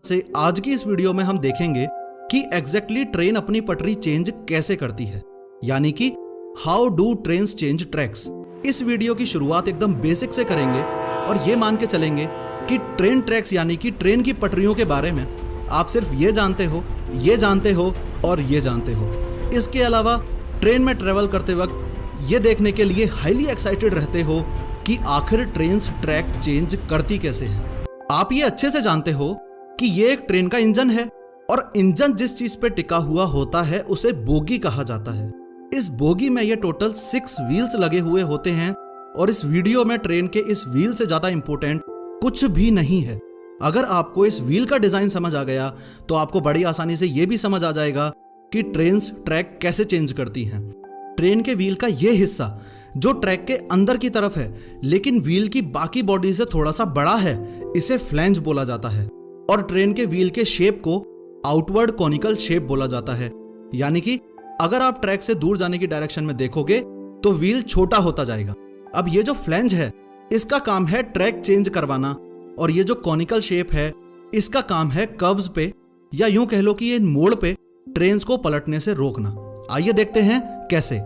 से आज की इस वीडियो में हम देखेंगे कि एग्जैक्टली ट्रेन अपनी पटरी चेंज कैसे करती है, यानी कि how do trains change tracks. इस वीडियो की शुरुआत एकदम बेसिक से करेंगे और ये मान के चलेंगे कि ट्रेन ट्रैक्स यानी कि ट्रेन की पटरियों के बारे में आप सिर्फ ये जानते हो, ये जानते हो और ये जानते हो। इसके अलावा ट्रेन में ट्रेवल करते वक्त ये देखने के लिए हाईली एक्साइटेड रहते हो कि आखिर ट्रेन्स ट्रैक चेंज करती कैसे हैं। आप ये अच्छे से जानते हो कि ये एक ट्रेन का इंजन है और इंजन जिस चीज पे टिका हुआ होता है उसे बोगी कहा जाता है। इस बोगी में ये टोटल 6 व्हील्स लगे हुए होते हैं और इस वीडियो में ट्रेन के इस व्हील से ज्यादा इंपॉर्टेंट कुछ भी नहीं है। अगर आपको इस व्हील का डिजाइन समझ आ गया तो आपको बड़ी आसानी से यह भी समझ आ जाएगा कि ट्रेन्स ट्रैक कैसे चेंज करती हैं। ट्रेन के व्हील का यह हिस्सा जो ट्रैक के अंदर की तरफ है लेकिन व्हील की बाकी बॉडी से थोड़ा सा बड़ा है, इसे फ्लैंज बोला जाता है। और ट्रेन के व्हील के शेप को आउटवर्ड कॉनिकल शेप बोला जाता है, यानी कि अगर आप ट्रैक से दूर जाने की डायरेक्शन में देखोगे तो व्हील छोटा होता जाएगा। अब ये जो फ्लैंज है इसका काम है ट्रैक चेंज करवाना और ये जो कॉनिकल शेप है इसका काम है कर्व्स पे या यूं कह लो कि ये मोड़ पे ट्रेन्स को पलटने से रोकना। आइए देखते हैं कैसे।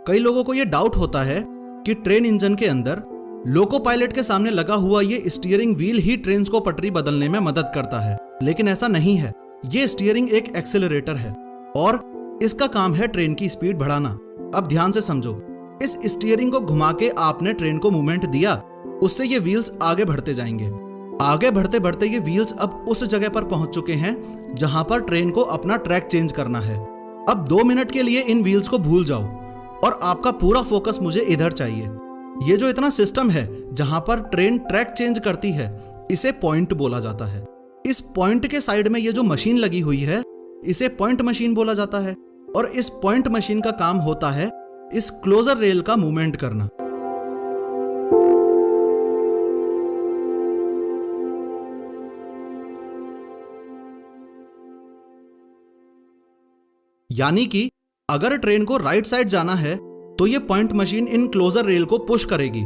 कई लोगों को यह डाउट होता है कि ट्रेन इंजन के अंदर लोको पायलट के सामने लगा हुआ ये स्टीयरिंग व्हील ही ट्रेन्स को पटरी बदलने में मदद करता है, लेकिन ऐसा नहीं है। ये स्टीयरिंग एक एक्सेलरेटर है और इसका काम है ट्रेन की स्पीड बढ़ाना। अब ध्यान से समझो, इस स्टीयरिंग को घुमा के आपने ट्रेन को मूवमेंट दिया, उससे ये व्हील्स आगे बढ़ते जाएंगे। आगे बढ़ते बढ़ते ये व्हील्स अब उस जगह पर पहुंच चुके हैं जहां पर ट्रेन को अपना ट्रैक चेंज करना है। अब 2 मिनट के लिए इन व्हील्स को भूल जाओ और आपका पूरा फोकस मुझे इधर चाहिए। ये जो इतना सिस्टम है जहां पर ट्रेन ट्रैक चेंज करती है इसे पॉइंट बोला जाता है। इस पॉइंट के साइड में ये जो मशीन लगी हुई है इसे पॉइंट मशीन बोला जाता है और इस पॉइंट मशीन का काम होता है इस क्लोजर रेल का मूवमेंट करना। यानी कि अगर ट्रेन को राइट साइड जाना है तो ये पॉइंट मशीन इन क्लोजर रेल को पुश करेगी,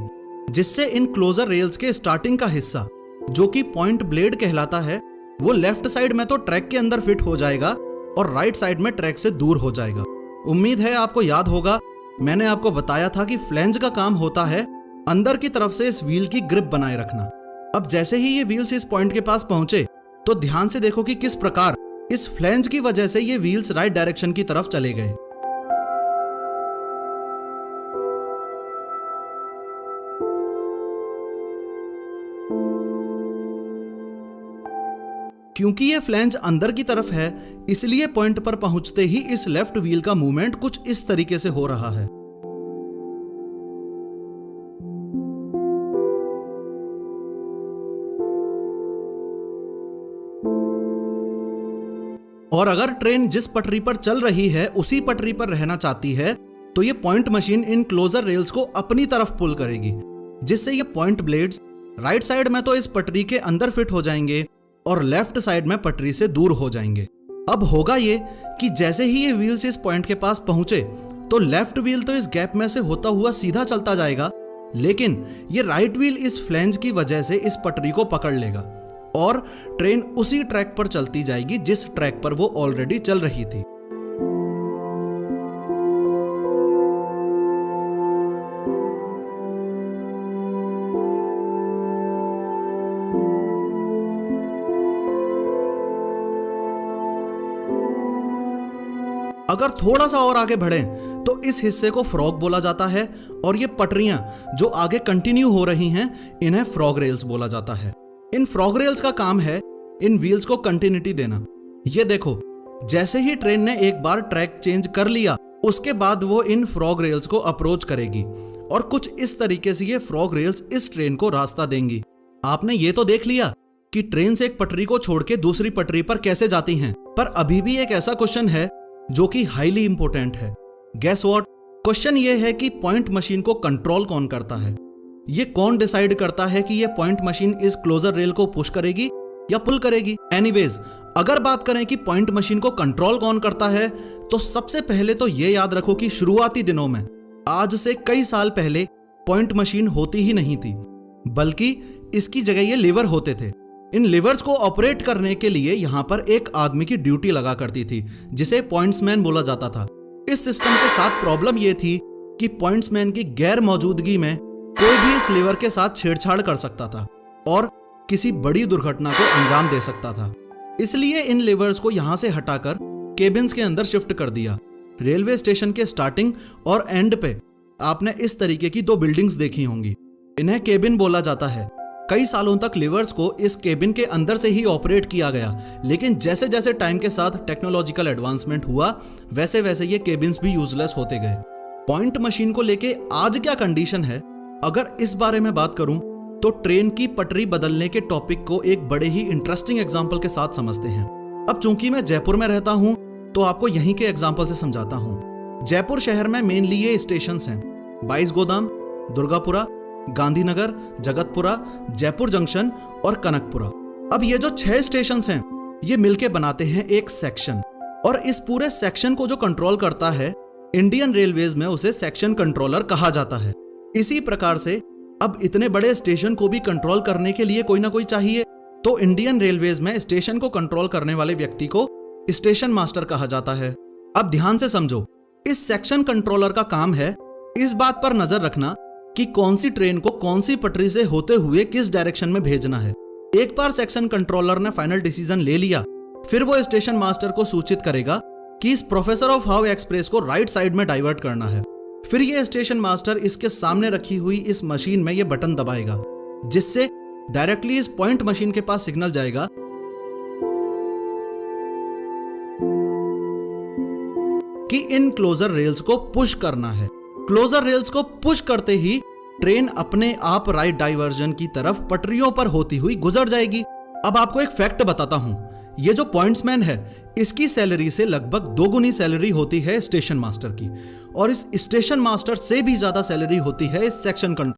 जिससे इन क्लोजर रेल्स के स्टार्टिंग का हिस्सा जो कि पॉइंट ब्लेड कहलाता है वो लेफ्ट साइड में तो ट्रैक के अंदर फिट हो जाएगा और राइट साइड में ट्रैक से दूर हो जाएगा। उम्मीद है आपको याद होगा, मैंने आपको बताया था कि फ्लैंज का काम होता है अंदर की तरफ से इस व्हील की ग्रिप बनाए रखना। अब जैसे ही ये व्हील्स इस पॉइंट के पास पहुंचे तो ध्यान से देखो कि किस प्रकार इस फ्लैंज की वजह से ये व्हील्स राइट डायरेक्शन की तरफ चले गए। क्योंकि ये फ्लैंज अंदर की तरफ है इसलिए पॉइंट पर पहुंचते ही इस लेफ्ट व्हील का मूवमेंट कुछ इस तरीके से हो रहा है। और अगर ट्रेन जिस पटरी पर चल रही है उसी पटरी पर रहना चाहती है तो ये पॉइंट मशीन इन क्लोजर रेल्स को अपनी तरफ पुल करेगी, जिससे ये पॉइंट ब्लेड्स राइट साइड में तो इस पटरी के अंदर फिट हो जाएंगे और लेफ्ट साइड में पटरी से दूर हो जाएंगे। अब होगा ये कि जैसे ही ये व्हील्स इस पॉइंट के पास पहुंचे तो लेफ्ट व्हील तो इस गैप में से होता हुआ सीधा चलता जाएगा, लेकिन ये राइट व्हील इस फ्लैंज की वजह से इस पटरी को पकड़ लेगा और ट्रेन उसी ट्रैक पर चलती जाएगी जिस ट्रैक पर वो ऑलरेडी चल रही थी। अगर थोड़ा सा और आगे बढ़ें तो इस हिस्से को फ्रॉग बोला जाता है और ये पटरियां जो आगे कंटिन्यू हो रही हैं इन्हें फ्रॉग रेल्स बोला जाता है। इन फ्रॉग रेल्स का काम है इन व्हील्स को कंटिन्यूटी देना। ये देखो, जैसे ही ट्रेन ने एक बार ट्रैक चेंज कर लिया उसके बाद वो इन फ्रॉग रेल्स को अप्रोच करेगी और कुछ इस तरीके से ये फ्रॉग रेल्स इस ट्रेन को रास्ता देंगी। आपने ये तो देख लिया कि ट्रेन से एक पटरी को छोड़ के दूसरी पटरी पर कैसे जाती हैं, पर अभी भी एक ऐसा क्वेश्चन है जो कि हाईली इंपॉर्टेंट है। Guess what? क्वेश्चन ये है कि पॉइंट मशीन को कंट्रोल कौन करता है? ये कौन डिसाइड करता है कि ये पॉइंट मशीन इस क्लोजर रेल को पुश करेगी या पुल करेगी? एनीवेज, अगर बात करें कि पॉइंट मशीन को कंट्रोल कौन करता है तो सबसे पहले तो ये याद रखो कि शुरुआती दिनों में, आज से कई साल पहले, पॉइंट मशीन होती ही नहीं थी, बल्कि इसकी जगह ये लीवर होते थे। इन लिवर्स को ऑपरेट करने के लिए यहाँ पर एक आदमी की ड्यूटी लगा करती थी, जिसे पॉइंट्समैन बोला जाता था। इस सिस्टम के साथ प्रॉब्लम यह थी कि पॉइंट्समैन की गैर मौजूदगी में कोई भी इस लीवर के साथ छेड़छाड़ कर सकता था और किसी बड़ी दुर्घटना को अंजाम दे सकता था। इसलिए इन लिवर्स को यहां से हटाकर केबिन्स के अंदर शिफ्ट कर दिया। रेलवे स्टेशन के स्टार्टिंग और एंड पे आपने इस तरीके की 2 बिल्डिंग्स देखी होंगी। इन्हें केबिन बोला जाता है। कई सालों तक लिवर्स को इस केबिन के अंदर से ही ऑपरेट किया गया, लेकिन जैसे जैसे टाइम के साथ टेक्नोलॉजिकल एडवांसमेंट हुआ, वैसे वैसे ये केबिन्स भी यूजलेस होते गए। पॉइंट मशीन को लेके आज क्या कंडीशन है, अगर इस बारे में बात करूं तो ट्रेन की पटरी बदलने के टॉपिक को एक बड़े ही इंटरेस्टिंग एग्जाम्पल के साथ समझते हैं। अब चूंकि मैं जयपुर में रहता हूं तो आपको यहीं के एग्जाम्पल से समझाता हूं। जयपुर शहर में मेनली ये स्टेशंस हैं: 22 गोदाम, दुर्गापुरा, गांधीनगर, जगतपुरा, जयपुर जंक्शन और कनकपुरा। अब ये जो 6 स्टेशंस हैं, ये मिलके बनाते हैं एक सेक्शन, और इस पूरे सेक्शन को जो कंट्रोल करता है, इंडियन रेलवेज में उसे सेक्शन कंट्रोलर कहा जाता है। इसी प्रकार से अब इतने बड़े स्टेशन को भी कंट्रोल करने के लिए कोई ना कोई चाहिए, तो इंडियन रेलवेज में स्टेशन को कंट्रोल करने वाले व्यक्ति को स्टेशन मास्टर कहा जाता है। अब ध्यान से समझो, इस सेक्शन कंट्रोलर का काम है इस बात पर नजर रखना कि कौन सी ट्रेन को कौन सी पटरी से होते हुए किस डायरेक्शन में भेजना है। एक बार सेक्शन कंट्रोलर ने फाइनल डिसीजन ले लिया, फिर वो स्टेशन मास्टर को सूचित करेगा कि इस प्रोफेसर ऑफ हाउ एक्सप्रेस को राइट साइड में डाइवर्ट करना है। फिर ये स्टेशन मास्टर इसके सामने रखी हुई इस मशीन में ये बटन दबाएगा, जिससे डायरेक्टली इस पॉइंट मशीन के पास सिग्नल जाएगा कि इन क्लोजर रेल्स को पुश करना है। क्लोजर रेल्स को पुश करते ही ट्रेन अपने आप राइट डाइवर्जन की तरफ पटरियों पर होती हुई गुजर जाएगी। अब आपको एक फैक्ट बताता हूं, ये जो पॉइंट्समैन है, इसकी सैलरी से लगभग 2 गुनी सैलरी होती है स्टेशन मास्टर की, और इस स्टेशन मास्टर से भी ज्यादा सैलरी होती है इस सेक्शन